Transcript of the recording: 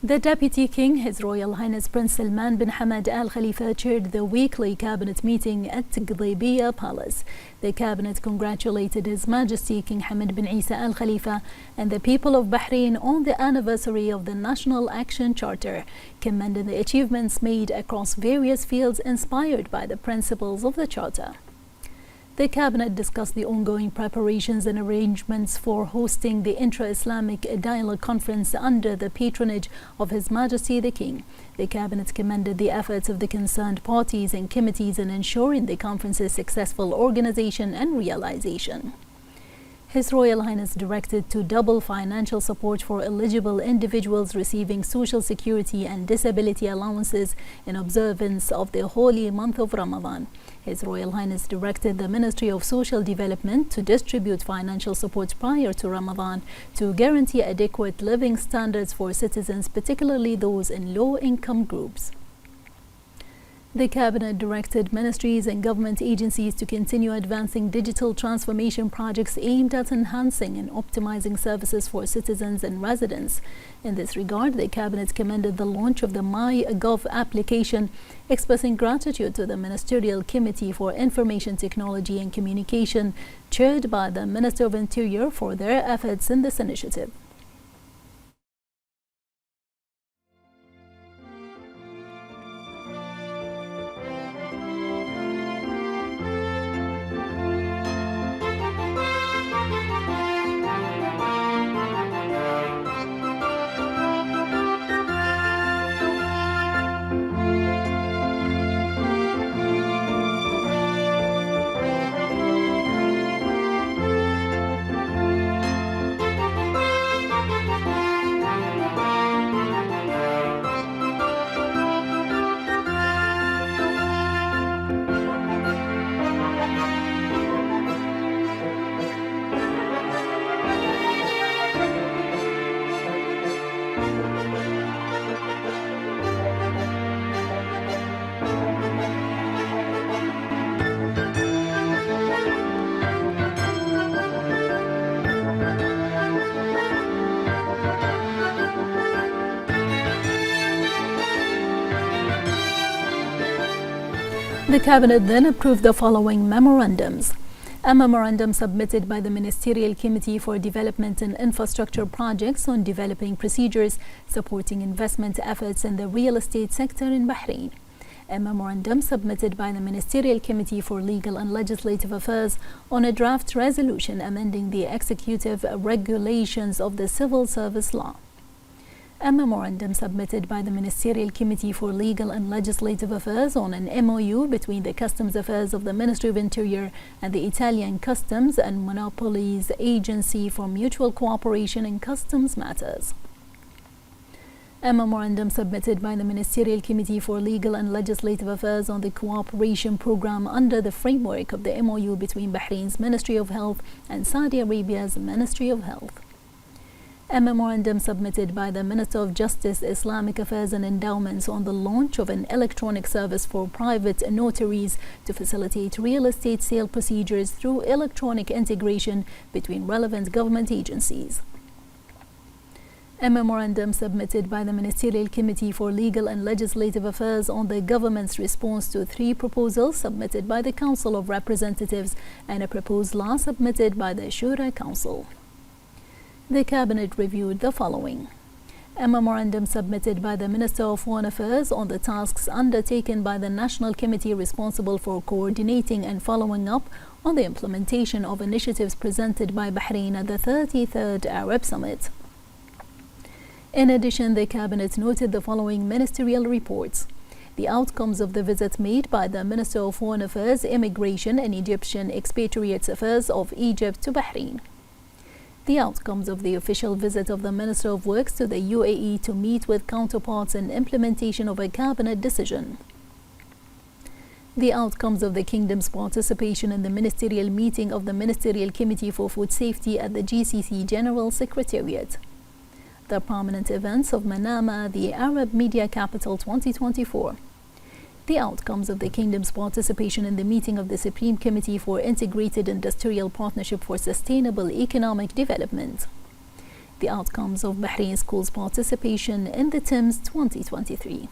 The Deputy King, His Royal Highness Prince Salman bin Hamad Al Khalifa, chaired the weekly cabinet meeting at Khalifa Palace. The cabinet congratulated His Majesty King Hamad bin Isa Al Khalifa and the people of Bahrain on the anniversary of the National Action Charter, commending the achievements made across various fields inspired by the principles of the Charter. The cabinet discussed the ongoing preparations and arrangements for hosting the Intra-Islamic Dialogue Conference under the patronage of His Majesty the King. The cabinet commended the efforts of the concerned parties and committees in ensuring the conference's successful organization and realization. His Royal Highness directed to double financial support for eligible individuals receiving social security and disability allowances in observance of the holy month of Ramadan. His Royal Highness directed the Ministry of Social Development to distribute financial support prior to Ramadan to guarantee adequate living standards for citizens, particularly those in low-income groups. The Cabinet directed ministries and government agencies to continue advancing digital transformation projects aimed at enhancing and optimizing services for citizens and residents. In this regard, the Cabinet commended the launch of the MyGov application, expressing gratitude to the Ministerial Committee for Information Technology and Communication, chaired by the Minister of Interior, for their efforts in this initiative. The Cabinet then approved the following memorandums. A memorandum submitted by the Ministerial Committee for Development and Infrastructure Projects on developing procedures supporting investment efforts in the real estate sector in Bahrain. A memorandum submitted by the Ministerial Committee for Legal and Legislative Affairs on a draft resolution amending the executive regulations of the Civil Service Law. A memorandum submitted by the Ministerial Committee for Legal and Legislative Affairs on an MOU between the Customs Affairs of the Ministry of Interior and the Italian Customs and Monopolies Agency for Mutual Cooperation in Customs Matters. A memorandum submitted by the Ministerial Committee for Legal and Legislative Affairs on the cooperation program under the framework of the MOU between Bahrain's Ministry of Health and Saudi Arabia's Ministry of Health. A memorandum submitted by the Minister of Justice, Islamic Affairs and Endowments on the launch of an electronic service for private notaries to facilitate real estate sale procedures through electronic integration between relevant government agencies. A memorandum submitted by the Ministerial Committee for Legal and Legislative Affairs on the government's response to 3 proposals submitted by the Council of Representatives and a proposed law submitted by the Shura Council. The Cabinet reviewed the following. A memorandum submitted by the Minister of Foreign Affairs on the tasks undertaken by the National Committee responsible for coordinating and following up on the implementation of initiatives presented by Bahrain at the 33rd Arab Summit. In addition, the Cabinet noted the following ministerial reports. The outcomes of the visit made by the Minister of Foreign Affairs, Immigration and Egyptian Expatriates Affairs of Egypt to Bahrain. The outcomes of the official visit of the Minister of Works to the UAE to meet with counterparts in implementation of a cabinet decision. The outcomes of the Kingdom's participation in the ministerial meeting of the Ministerial Committee for Food Safety at the GCC General Secretariat. The prominent events of Manama, the Arab Media Capital 2024. The outcomes of the Kingdom's participation in the meeting of the Supreme Committee for Integrated Industrial Partnership for Sustainable Economic Development. the outcomes of Bahrain schools' participation in the TIMSS 2023.